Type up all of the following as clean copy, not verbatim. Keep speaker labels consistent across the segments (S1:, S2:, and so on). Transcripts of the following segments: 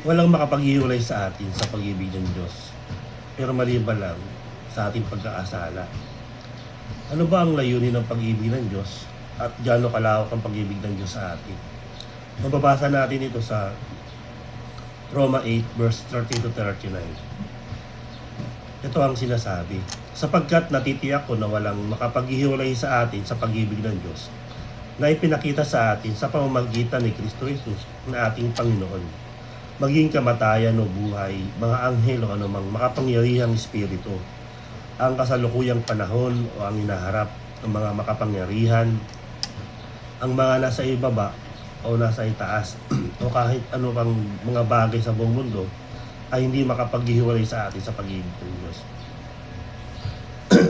S1: Walang makapaghiwalay sa atin sa pag-ibig ng Diyos, pero maliban lang sa ating pagkakasala. Ano ba ang layunin ng pag-ibig ng Diyos at gaano kalawak ang pag-ibig ng Diyos sa atin? Mababasa natin ito sa Roma 8 verse 13 to 39. Ito ang sinasabi, sapagkat natitiyak ko na walang makapaghiwalay sa atin sa pag-ibig ng Diyos na ipinakita sa atin sa pamamagitan ni Kristo Jesus na ating Panginoon. Maging kamatayan o buhay, mga anghel o anumang makapangyarihang espiritu, ang kasalukuyang panahon o ang inaharap ng mga makapangyarihan, ang mga nasa ibaba o nasa itaas o kahit ano pang mga bagay sa buong mundo ay hindi makapaghiwalay sa atin sa pag-ibig ng Diyos.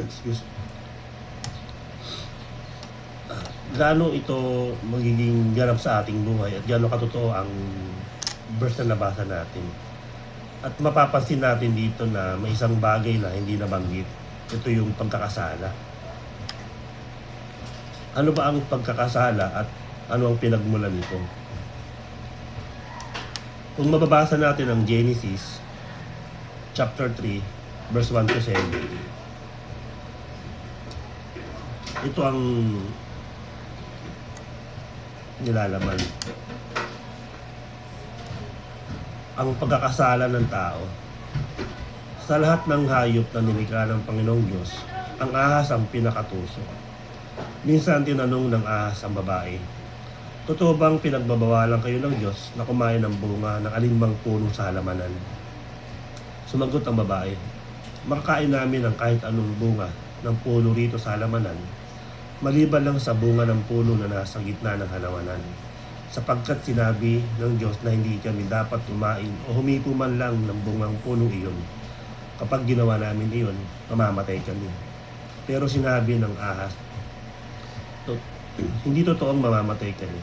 S1: Excuse me. Gaano ito magiging ganap sa ating buhay at gaano katotoo ang verse na nabasa natin. At mapapansin natin dito na may isang bagay na hindi nabanggit. Ito yung pagkakasala. Ano ba ang pagkakasala at ano ang pinagmulan nito? Kung mababasa natin ang Genesis chapter 3 verse 1 to 7, ito ang nilalaman. Ang pagkakasala ng tao. Sa lahat ng hayop na nilikha ng Panginoong Diyos, ang ahas ang pinakatuso. Minsan tinanong ng ahas ang babae, totoo bang pinagbabawalan kayo ng Diyos na kumain ng bunga ng alinmang puno sa halamanan? Sumagot ang babae, makakain namin ng kahit anong bunga ng puno rito sa halamanan, maliban lang sa bunga ng puno na nasa gitna ng halamanan. Sapagkat sinabi ng Diyos na hindi kami dapat kumain o humipo man lang ng bungang puno iyon. Kapag ginawa namin iyon, mamamatay kami. Pero sinabi ng ahas, hindi totoong mamamatay kayo.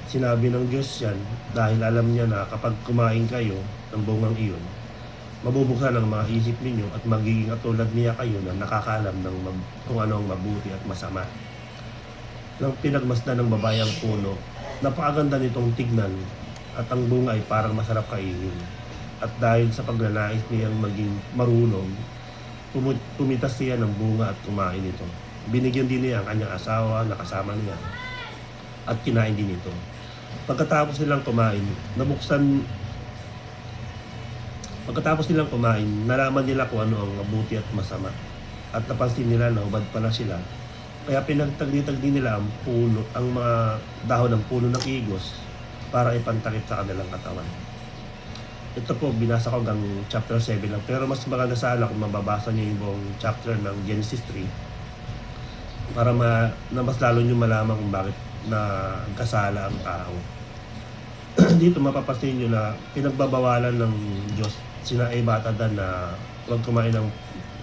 S1: Sinabi ng Diyos yan dahil alam niya na kapag kumain kayo ng bungang iyon, mabubuksan ang mga isip ninyo at magiging katulad niya kayo na nakakaalam ng kung ano ang mabuti at masama. Nang pinagmasdan ng babayang puno, napakaganda nitong tignan at ang bunga ay parang masarap kainin. At dahil sa pagnanais niyang maging marunong, pumitas siya ng bunga at kumain ito. Binigyan din niya ang kanyang asawa na kasama niya at kinain din ito. Pagkatapos nilang kumain, nalaman nila kung ano ang mabuti at masama. At napansin nila na hubad pala sila. Kaya pinagtagdi-tagdi nila ang puno, ang mga dahon ng puno ng igos para ipantakip sa kanilang katawan. Ito po, binasa ko hanggang chapter 7 lang. Pero mas maganda sana kung mababasa niyo yung buong chapter ng Genesis 3 para na mas lalo niyo malaman kung bakit na kasala ang tao. Dito mapapansin niyo na pinagbabawalan ng Diyos sina Eva at Adan na huwag kumain ng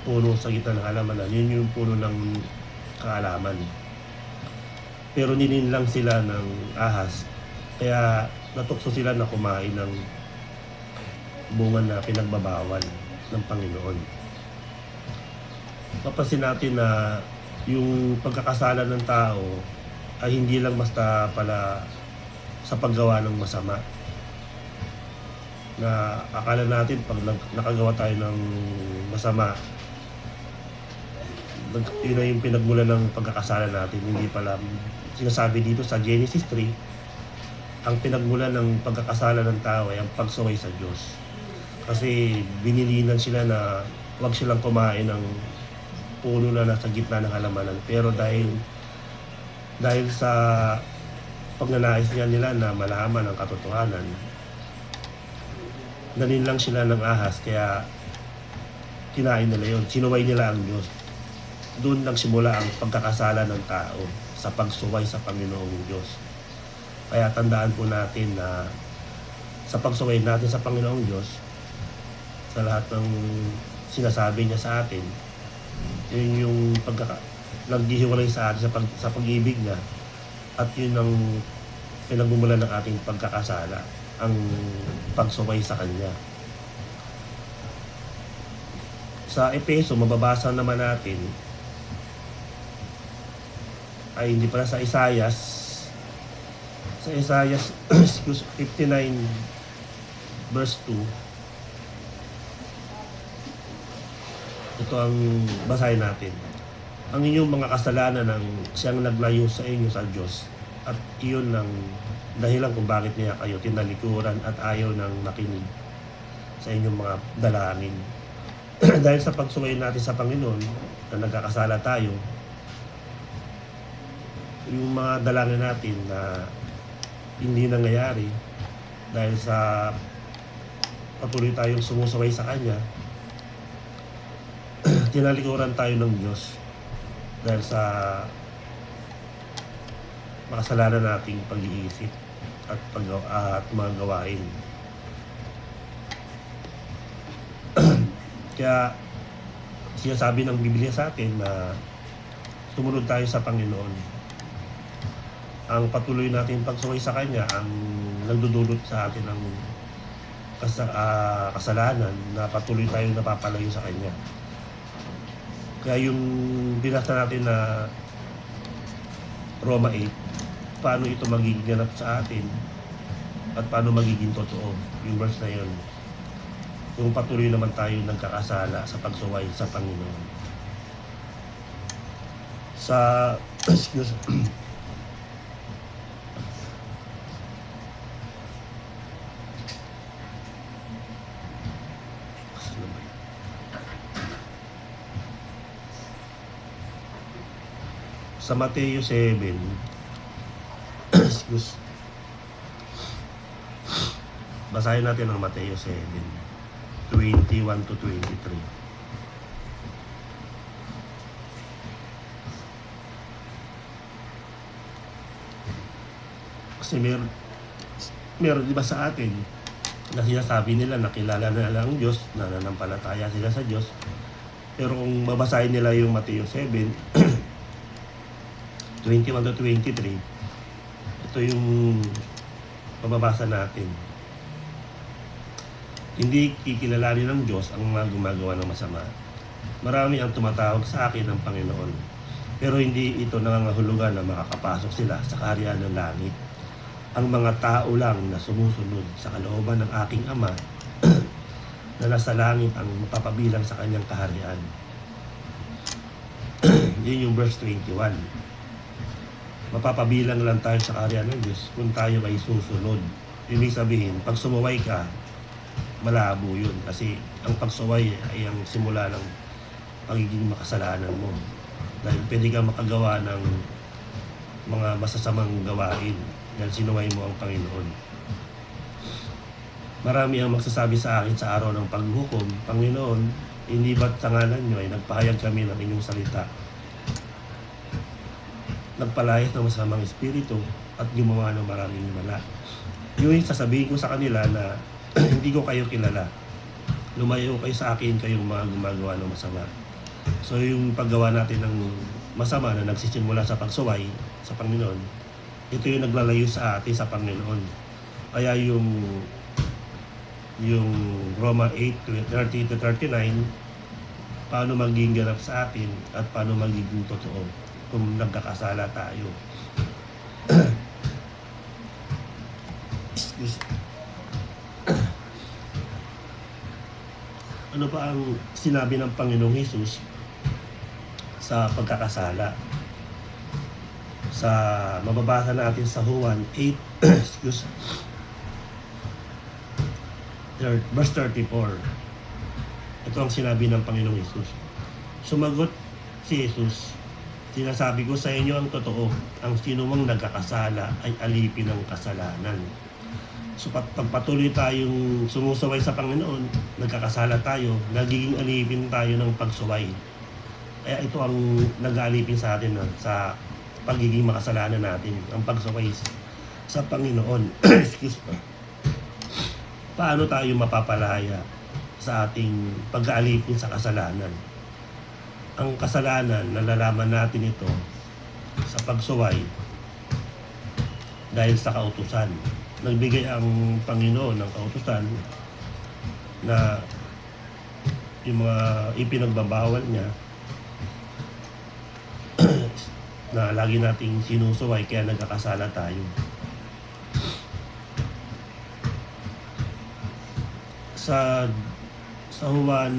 S1: puno sa gitna ng halamanan. Yun yung puno ng kaalaman. Pero nilinlang sila ng ahas. Kaya natukso sila na kumain ng bunga na pinagbabawal ng Panginoon. Mapapansin natin na yung pagkakasala ng tao ay hindi lang basta pala sa paggawa ng masama. Na akala natin pag nakagawa tayo ng masama, yun na yung pinagmula ng pagkakasala natin. Hindi pala, sinasabi dito sa Genesis 3, ang pinagmula ng pagkakasala ng tao ay ang pagsuway sa Diyos. Kasi binilinan sila na huwag silang kumain ng puno na nasa gitna ng halamanan. Pero dahil sa pagnanais nila na malaman ang katotohanan, naninlang sila ng ahas, kaya kinain nila yun. Sinuway nila ang Diyos. Doon nagsimula ang pagkakasala ng tao sa pagsuway sa Panginoong Diyos. Kaya tandaan po natin na sa pagsuway natin sa Panginoong Diyos, sa lahat ng sinasabi niya sa atin, yun yung naghihiwalay sa atin sa pag-ibig niya, at yun ang pinagmumulan ng ating pagkakasala, ang pagsuway sa Kanya. Sa Epeso, mababasa naman natin, ay hindi pala sa Isaias 59 verse 2. Ito ang basahin natin. Ang inyong mga kasalanan ang siyang naglayo sa inyo sa Diyos, at iyon ang dahilan kung bakit niya kayo tinalikuran at ayaw nang makinig sa inyong mga dalangin. Dahil sa pagsuway natin sa Panginoon na nagkakasala tayo, yung mga dalangin natin na hindi nangyayari dahil sa patuloy tayong sumusaway sa Kanya, tinalikuran tayo ng Diyos dahil sa makasalanan nating pag-iisip at mga gawain. Kaya sinasabi ng Biblia sa atin na sumunod tayo sa Panginoon. Ang patuloy natin pagsuway sa Kanya ang nagdudulot sa atin ng kasalanan na patuloy tayong napapalayo sa Kanya. Kaya yung binasa natin na Roma 8, paano ito magiging ganap sa atin at paano magiging totoo yung verse na yun kung patuloy naman tayo nagkakasala sa pagsuway sa Panginoon. Excuse sa Mateo 7, excuse, basahin natin ang Mateo 7, 21 to 23. Kasi meron diba sa atin na sinasabi nila na kilala na lang ang Diyos, na nananampalataya sila sa Diyos, pero kung babasahin nila yung Mateo 7, 21 to 23, ito yung mababasa natin. Hindi kikilalanin ng Diyos ang mga gumagawa ng masama. Marami ang tumatawag sa akin ng Panginoon, pero hindi ito nangangahulugan na makakapasok sila sa kaharian ng langit. Ang mga tao lang na sumusunod sa kalooban ng aking Ama na nasa langit ang mapapabilang sa kanyang kaharian. Yun yung verse 21. Mapapabilang lang tayo sa kaharian ng Diyos kung tayo ay susunod. Ibig sabihin, pag sumuway ka, malabo yun. Kasi ang pagsuway ay ang simula ng pagiging makasalanan mo. Dahil pwede ka makagawa ng mga masasamang gawain dahil sinuway mo ang Panginoon. Marami ang magsasabi sa akin sa araw ng paghuhukom, Panginoon, hindi ba't sa ngalan nyo ay nagpahayag kami ng inyong salita? Nagpalayas ng masamang espiritu at gumawa ng maraming mala. Yun sasabihin ko sa kanila na hindi ko kayo kilala. Lumayo kayo sa akin, kayong mga gumagawa ng masama. So yung paggawa natin ng masama na nagsisimula sa pagsuway sa Panginoon, ito yung naglalayo sa atin sa Panginoon. Kaya yung Roma 8:30 to 39, paano magiging ganap sa atin at paano magiging totoo kung nagkakasala tayo. Excuse. Ano ba ang sinabi ng Panginoong Hesus sa pagkakasala? Sa mababasa natin sa Juan 8, excuse, verse 34. Ito ang sinabi ng Panginoong Hesus. Sumagot si Hesus, sinasabi ko sa inyo ang totoo, ang sinumang nagkakasala ay alipin ng kasalanan. So pagpatuloy tayong sumusaway sa Panginoon, nagkakasala tayo, nagiging alipin tayo ng pagsuway. Kaya ito ang nag-aalipin sa atin sa pagiging makasalanan natin, ang pagsuway sa Panginoon. Excuse me. Paano tayo mapapalaya sa ating pag-aalipin sa kasalanan? Ang kasalanan, nalalaman natin ito sa pagsuway dahil sa kautusan. Nagbigay ang Panginoon ng kautusan na yung mga ipinagbabawal niya na lagi nating sinusuway, kaya nagkakasala tayo. sa Juan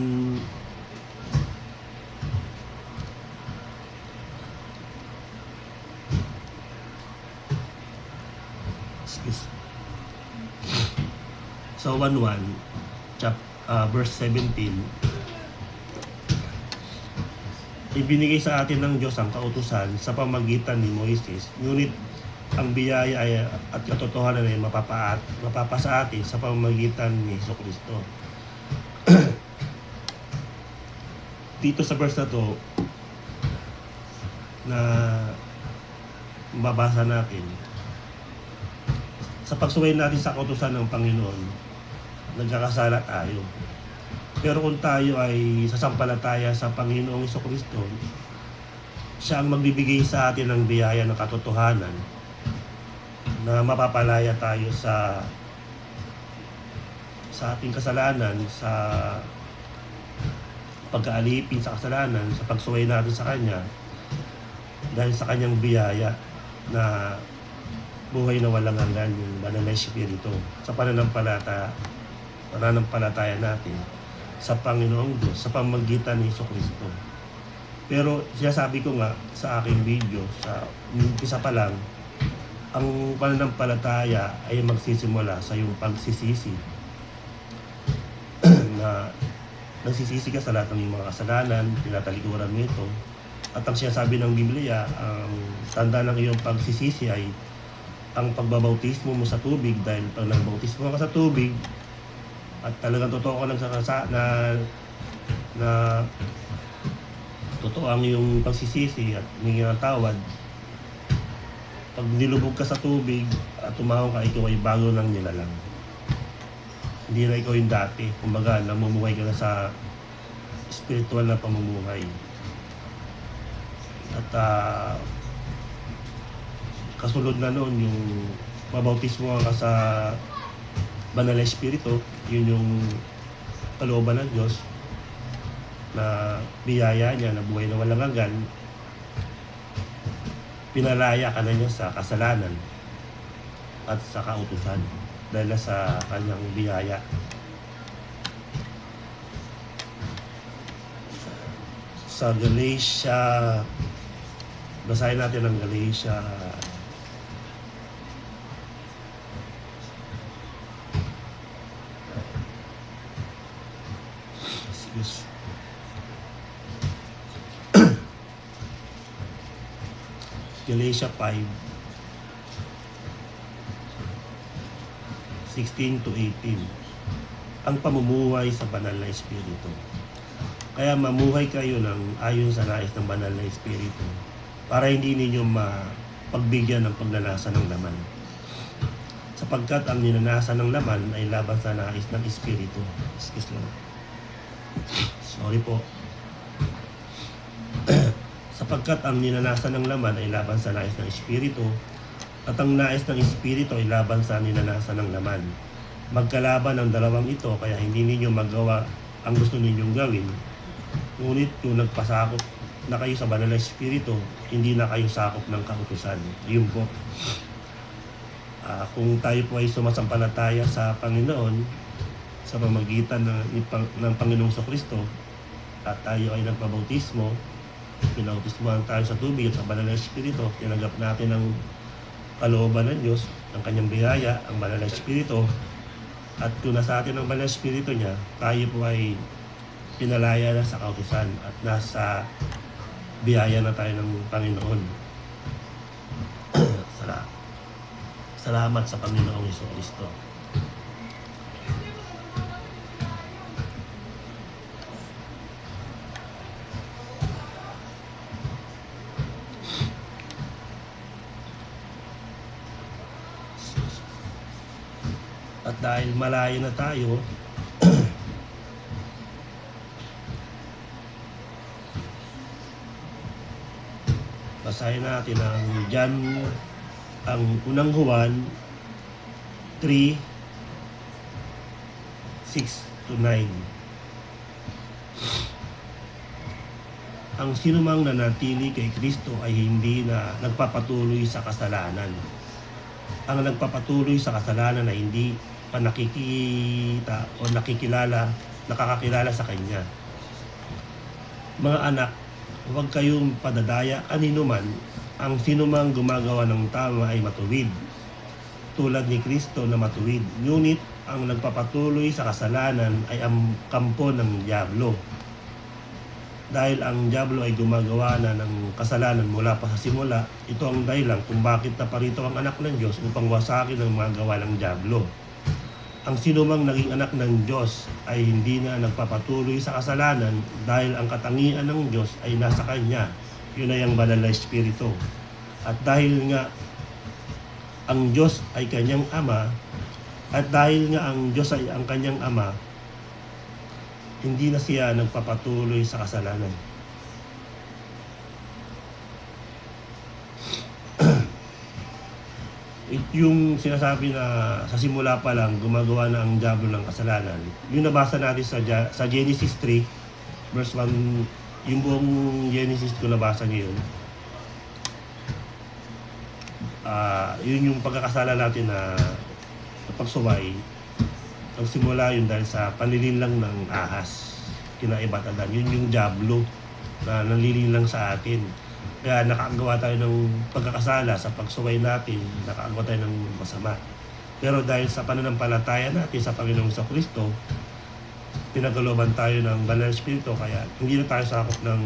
S1: sa 1:1 verse 17, ibinigay sa atin ng Diyos ang kautusan sa pamagitan ni Moises, ngunit ang biyaya at katotohanan ay mapapasa atin sa pamamagitan ni Jesucristo. Dito sa verse na to na mababasa natin, sa pagsuway natin sa kautusan ng Panginoon, nagkakasala tayo. Pero kung tayo ay sasampalataya sa Panginoong Jesucristo, siya ang magbibigay sa atin ng biyaya ng katotohanan na mapapalaya tayo sa ating kasalanan, sa pagkaalipin sa kasalanan, sa pagsuway natin sa Kanya, dahil sa Kanyang biyaya na buhay na walang hanggan, yung banal na Espiritu, sa pananampalataya natin sa Panginoong Diyos, sa pamamagitan ni Jesucristo. Pero sinasabi ko nga sa aking video, sa umpisa pa lang, ang pananampalataya ay magsisimula sa iyong pagsisisi na nagsisisi ka sa lahat ng iyong mga kasalanan, tinatalikuran mo ito. At ang sinasabi ng Biblia, ang tanda ng iyong pagsisisi ay ang pagbabautismo mo sa tubig, dahil pag nagbautismo ka sa tubig at talagang totoo ka na totoo ang iyong pagsisisi at humingi ng tawad, pag nilubog ka sa tubig at tumahong ka, ikaw ay bago ng nilalang. Hindi na ikaw yung dati. Kumbaga, namumuhay ka na sa spiritual na pamumuhay. At kasunod na noon, yung mabautismo ka sa Banal na Espiritu, yun yung kalooban ng Diyos na biyaya niya na buhay na walang hanggan. Pinalaya ka na niya sa kasalanan at sa kautusan dahil sa kanyang biyaya. Sa Galatia, basahin natin ang Galatia Galatia 5, 16 to 18. Ang pamumuhay sa banal na Espiritu. Kaya mamuhay kayo ayon sa nais ng banal na Espiritu, para hindi ninyo mapagbigyan ng pagnanasa ng laman. Sapagkat ang ninanasa ng laman ay laban sa nais ng Espiritu. Excuse me. Sorry po. Sapagkat ang ninanasa ng laman ay laban sa nais ng Espiritu, at ang nais ng Espiritu ay laban sa ninanasa ng laman. Magkalaban ang dalawang ito, kaya hindi ninyo magawa ang gusto ninyong gawin. Ngunit kung nagpasakop na kayo sa banal na Espiritu, hindi na kayo sakop ng kautusan. Yun po. Kung tayo po ay sumasampalataya sa Panginoon sa pamamagitan ng Panginoong Jesucristo, at tayo ay nagpabautismo, pinautismohan tayo sa tubig at sa banal na Espiritu, tinanggap natin ang kalooban ng Diyos, ang kanyang biyaya, ang banal na Espiritu, at kung nasa atin ang banal na Espiritu niya, tayo po ay pinalaya na sa kautusan at nasa biyaya na tayo ng Panginoon. Salamat sa Panginoong Jesucristo. At dahil malayo na tayo, basahin natin ang unang Juan 3, 6 to 9. Ang sinumang nanatili kay Kristo ay hindi na nagpapatuloy sa kasalanan. Ang nagpapatuloy sa kasalanan ay hindi panakikita o nakakakilala sa Kanya. Mga anak, huwag kayong padadaya aninuman, ang sinumang gumagawa ng tama ay matuwid, tulad ni Kristo na matuwid. Ngunit ang nagpapatuloy sa kasalanan ay ang kampo ng dyablo. Dahil ang dyablo ay gumagawa na ng kasalanan mula pa sa simula, ito ang dahilan kung bakit naparito ang anak ng Diyos upang wasakin ang mga gawa ng dyablo. Ang sinumang naging anak ng Diyos ay hindi na nagpapatuloy sa kasalanan dahil ang katangian ng Diyos ay nasa Kanya. Yun ay ang banal na Espiritu. At dahil nga ang Diyos ay Kanyang Ama, at dahil nga ang Diyos ay ang Kanyang Ama, hindi na siya nagpapatuloy sa kasalanan. Yung sinasabi na sa simula pa lang gumagawa na ang dyablo ng kasalanan, yung nabasa natin sa Genesis 3 verse 1, yung buong Genesis ko nabasa ngayon, yun yung pagkakasala natin na pagsuway. Ang simula yun dahil sa panlilinlang ng ahas kina Eva at Adan. Yun yung dyablo na nanlilinlang sa atin. Kaya nakagawa tayo ng pagkakasala sa pagsuway natin, nakagawa tayo ng masama. Pero dahil sa pananampalataya natin sa Panginoong Kristo, pinagkalooban tayo ng banal na Espiritu, kaya hindi na tayo sakop ng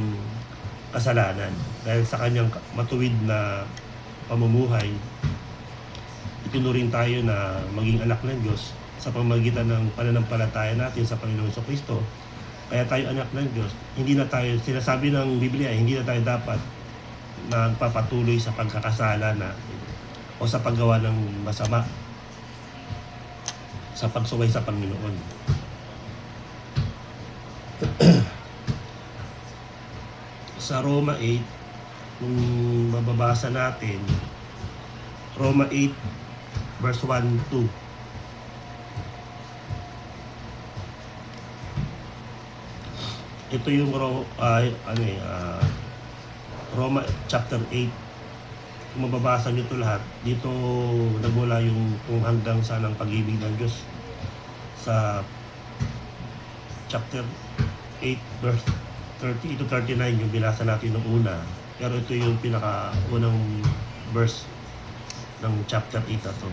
S1: kasalanan. Dahil sa kanyang matuwid na pamumuhay, itinuring tayo na maging anak ng Diyos sa pamamagitan ng pananampalataya natin sa Panginoong Kristo. Kaya tayo anak ng Diyos, hindi na tayo, sinasabi ng Biblia, hindi na tayo dapat nagpapatuloy sa pagkakasala na o sa paggawa ng masama sa pagsuway sa Panginoon. Sa Roma 8, kung mababasa natin, Roma 8 verse 1-2. Ito yung Roma chapter 8. Kung mababasa nyo ito lahat, dito nagmula yung kung hanggang saan ang pag-ibig ng Diyos. Sa chapter 8 verse 30 to 39 yung binasa natin nung una. Pero ito yung pinaka-unang verse ng chapter 8 na to.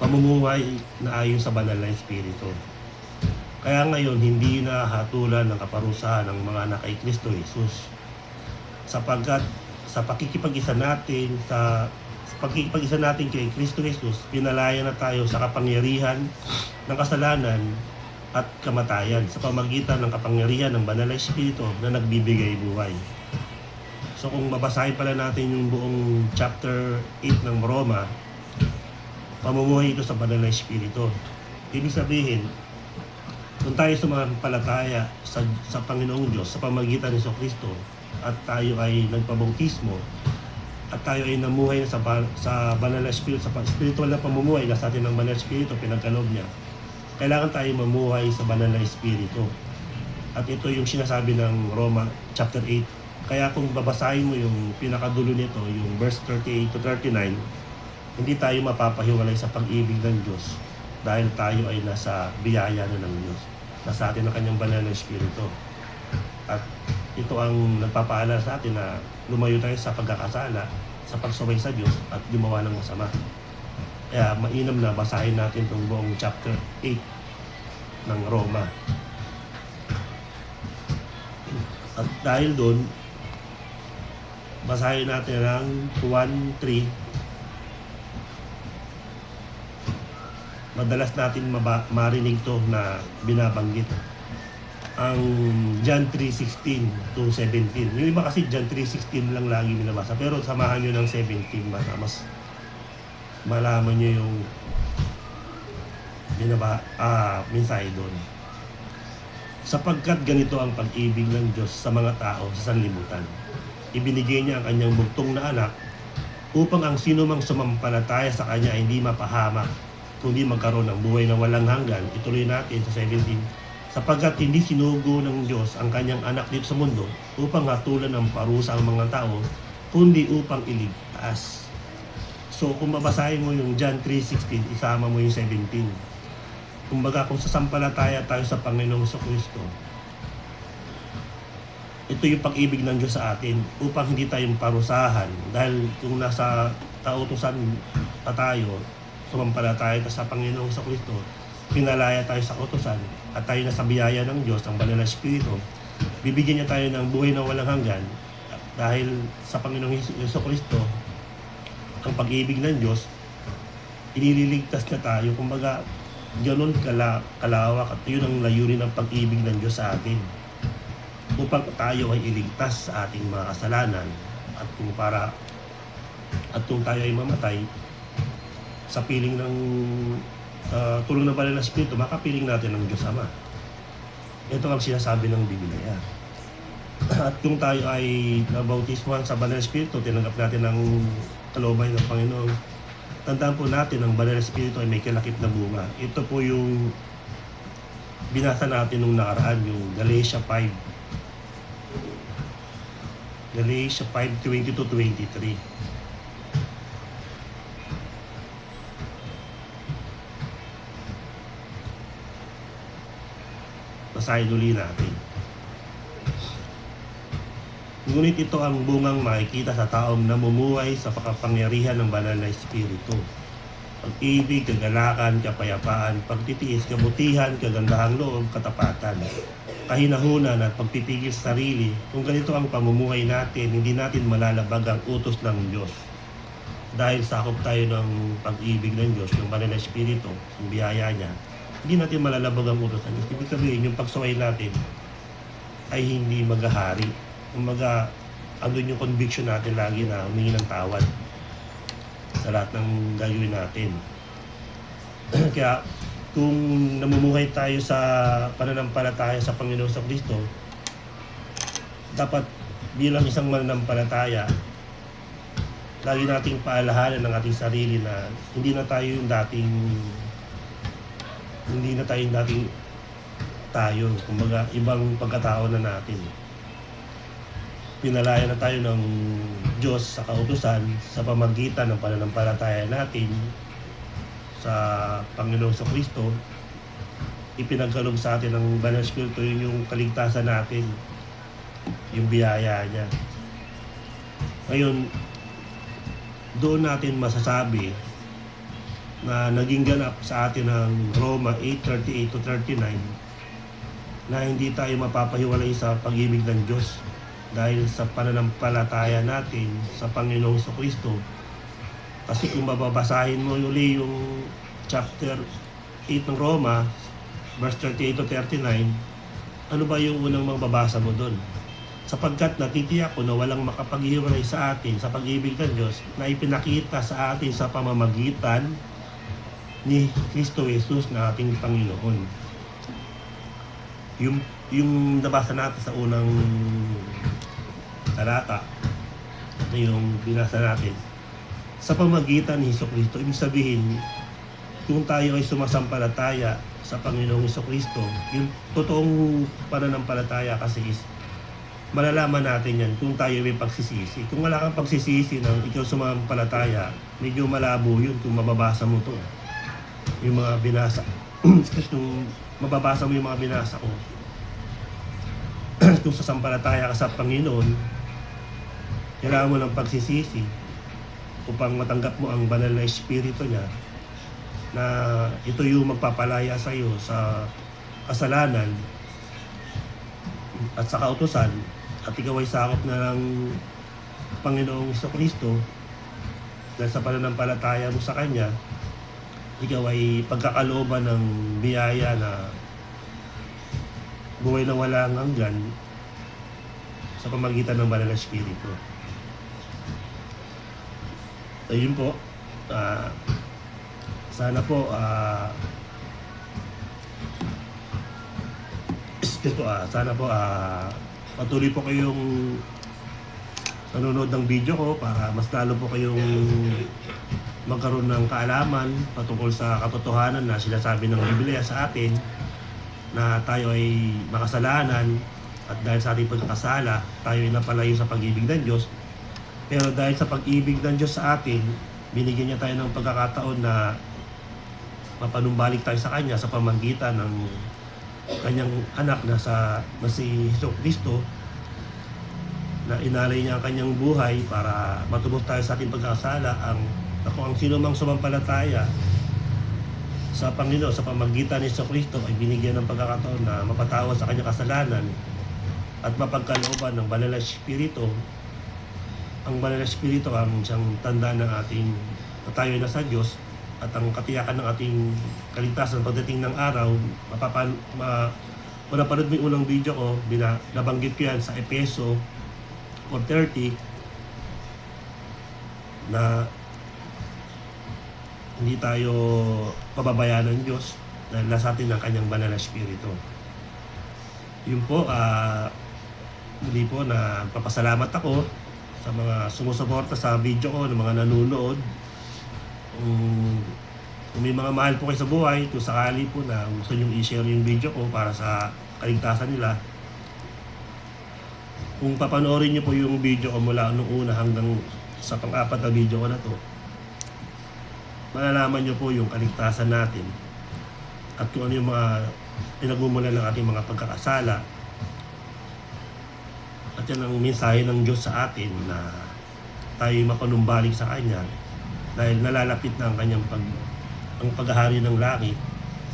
S1: Pamumuhay na ayon sa banal na Espiritu. Kaya ngayon, hindi na hatulan ng kaparusahan ng mga anak kay Kristo Jesus. Sapagkat sa pakikipag-isa natin kay Kristo Jesus, pinalaya na tayo sa kapangyarihan ng kasalanan at kamatayan sa pamagitan ng kapangyarihan ng banal na Espiritu na nagbibigay buhay. So kung babasahin pala natin yung buong chapter 8 ng Roma, pamumuhay ito sa banal na Espiritu. Ibig sabihin, kung tayo sumampalataya sa Panginoong Diyos sa pamagitan ni Kristo at tayo ay nagpabautismo at tayo ay namuhay na sa banal na Espiritu, sa spiritual na pamumuhay na sa atin ng banal na Espiritu, pinagkaloob niya, kailangan tayo mamuhay sa banal na Espiritu. At ito yung sinasabi ng Roma chapter 8. Kaya kung babasahin mo yung pinakadulo nito, yung verse 38 to 39, hindi tayo mapapahiwalay sa pag-ibig ng Diyos dahil tayo ay nasa biyaya na ng Diyos. Nasa atin ang kanyang banal na Espiritu. At ito ang nagpapaalala sa atin na lumayo tayo sa pagkakasala, sa pagsubay sa Diyos at gumawa ng masama. Kaya mainam na basahin natin itong buong chapter 8 ng Roma. At dahil doon, basahin natin ang 1:3. Madalas natin marinig to na binabanggit. Ang John 3:16 to 17. Yung iba kasi John 3:16 lang lagi binabasa. Pero samahan nyo ng 17. Mas malaman nyo yung mensahe doon. Sapagkat ganito ang pag-ibig ng Diyos sa mga tao sa sanlibutan. Ibinigay niya ang kanyang bugtong na anak upang ang sino mang sumampalataya sa kanya ay hindi mapahamak, kundi magkaroon ng buhay na walang hanggan. Ituloy natin sa 17. Sapagkat hindi sinugo ng Diyos ang kanyang anak dito sa mundo upang hatulan ng parusa ang mga tao, kundi upang iligtas. So kung babasahin mo yung John 3:16, isama mo yung 17. Kumbaga kung sasampalataya tayo sa Panginoong Kristo, ito yung pag-ibig ng Diyos sa atin upang hindi tayong parusahan. Dahil kung nasa kautusan pa tayo, sumampalataya tayo sa Panginoong Kristo, pinalaya tayo sa kautusan at tayo nasa biyaya ng Diyos, ang Banal na Espiritu, bibigyan niya tayo ng buhay na walang hanggan dahil sa Panginoong Kristo, ang pag-ibig ng Diyos, inililigtas na tayo. Kumbaga, gano'n kalawak at yun ang layunin ng pag-ibig ng Diyos sa atin. Upang tayo ay iligtas sa ating mga kasalanan at kung tayo ay mamatay sa piling ng tulong ng Banal na Espiritu, makapiling natin ng Diyos Ama. Ito ang sinasabi ng Biblia. At kung tayo ay nabautismuhan sa Banal na Espiritu, tinanggap natin ang kalooban ng Panginoon, tandaan po natin ang Banal na Espiritu ay may kalakip na bunga. Ito po yung binasa natin nung nakaraan, yung Galatia 5. Galatia 5:20-23. Basahin uli natin. Ngunit ito ang bungang makikita sa taong namumuhay sa pagkapangyarihan ng Banal na Espiritu. Pag-ibig, kagalakan, kapayapaan, pagtitiis, kabutihan, kagandahang loob, katapatan, kahinahunan at pagpipigil sa sarili. Kung ganito ang pamumuhay natin, hindi natin malalabag ang utos ng Diyos. Dahil sakop tayo ng pag-ibig ng Diyos, yung Banal na Espiritu, yung biyaya niya, hindi natin malalabag ang utos ng Diyos. Ibig sabihin, yung pagsuway natin ay hindi maghahari. Kumbaga, andun yung conviction natin lagi na humingi ng tawad sa lahat ng gagawin natin. Kaya, kung namumuhay tayo sa pananampalataya sa Panginoon Kristo, dapat bilang isang mananampalataya, lagi nating paalahanan ng ating sarili na hindi na tayo yung dating tayo. Kumbaga, ibang pagkatao na natin. Pinalaya na tayo ng Diyos sa kautusan sa pamagitan ng pananampalataya natin sa Panginoong Kristo. Ipinagkaloob sa atin ng Banal na Espiritu yung kaligtasan natin, yung biyaya niya. Ngayon, doon natin masasabi na naging ganap sa atin ng Roma 8:38-39 na hindi tayo mapapahiwalay sa pag-ibig ng Diyos dahil sa pananampalataya natin sa Panginoong Kristo. Kasi kung mababasahin mo uli yung chapter 8 ng Roma, verse 38-39, ano ba yung unang mababasa mo doon? Sapagkat natitiyak ko na walang makapaghiwalay sa atin sa pag-ibig ng Diyos na ipinakita sa atin sa pamamagitan ni Kristo Jesus na ating Panginoon. Yung nabasa natin sa unang talata na yung binasa natin, sa pamamagitan ni Kristo, ibig sabihin, kung tayo ay sumasampalataya sa Panginoong Kristo, yung totoong pananampalataya kasi is, malalaman natin yan kung tayo may pagsisisi. Kung wala kang pagsisisi ng ikaw sumampalataya, medyo malabo yun kung mababasa mo to. Yung mga binasa. Kung mababasa mo yung mga binasa ko, kung sasampalataya ka sa Panginoon, kailangan mo ng pagsisisi upang matanggap mo ang Banal na Espiritu niya na ito yung magpapalaya sa iyo sa kasalanan at sa kautusan, at ikaw ay sakop na ng Panginoong Kristo dahil sa pananampalataya mo sa Kanya. Ikaw ay pagkakalooban ng biyaya na buhay na walang hanggan sa pamagitan ng Banal na Espiritu. Ayun po, sana po patuloy po kayong nanonood ng video ko para mas lalo po kayong magkaroon ng kaalaman patungkol sa katotohanan na sinasabi ng Biblia sa atin na tayo ay makasalanan at dahil sa ating pagkakasala, tayo ay napalayo sa pag-ibig ng Diyos. Pero dahil sa pag-ibig ng Diyos sa atin, binigyan niya tayo ng pagkakataon na mapanumbalik tayo sa Kanya sa pamamagitan ng Kanyang anak na si Jesucristo, na inalay niya ang Kanyang buhay para matubos tayo sa ating pagkakasala. Ang sino mang sumampalataya sa Panginoon sa pamamagitan ni Jesucristo ay binigyan ng pagkakataon na mapatawad sa kanyang kasalanan at mapagkalooban ng Banal na Espiritu. Ang Banal na Espiritu ang siyang tanda ng ating na tayo na sa Diyos at ang katiyakan ng ating kaligtasan pagdating ng araw. Kung napanood mo yung unang video ko, nabanggit ko yan sa Efeso 4:30 na hindi tayo pababayaan ng Diyos dahil nasa atin ang Kanyang Banal na Espiritu. Yun po, muli po na papasalamat ako sa mga sumusuporta sa video ko, ng mga nanonood. Kung may mga mahal po kayo sa buhay, kung sakali po na gusto nyo i-share yung video ko para sa kaligtasan nila, kung papanoorin nyo po yung video ko mula nung una hanggang sa pang-apat na video ko na to, malalaman nyo po yung kaligtasan natin at kung ano yung mga pinagmumulan ng ating mga pagkakasala. At yan ang mensahe ng Diyos sa atin na tayo mapanumbalik sa Kanya dahil nalalapit na ang Kanyang ang paghahari ng langit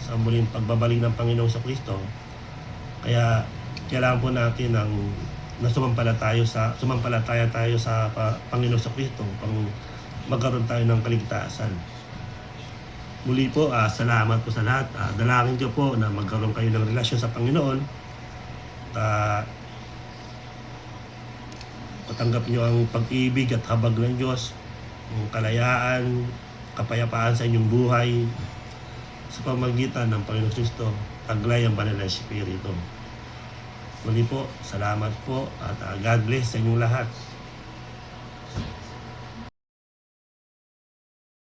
S1: sa muling pagbabalik ng Panginoong Jesucristo. Kaya kailangan po natin sumampalataya tayo sa Panginoong Jesucristo pang magkaroon tayo ng kaligtasan. Muli po, salamat po sa lahat. Dalangin ko po na magkaroon kayo ng relasyon sa Panginoon. Matanggap nyo ang pag-ibig at habag ng Diyos, ang kalayaan, kapayapaan sa inyong buhay sa pamamagitan ng Panginoong Kristo, taglay ang Banal na Espiritu. Muli po, salamat po at God bless sa inyong lahat.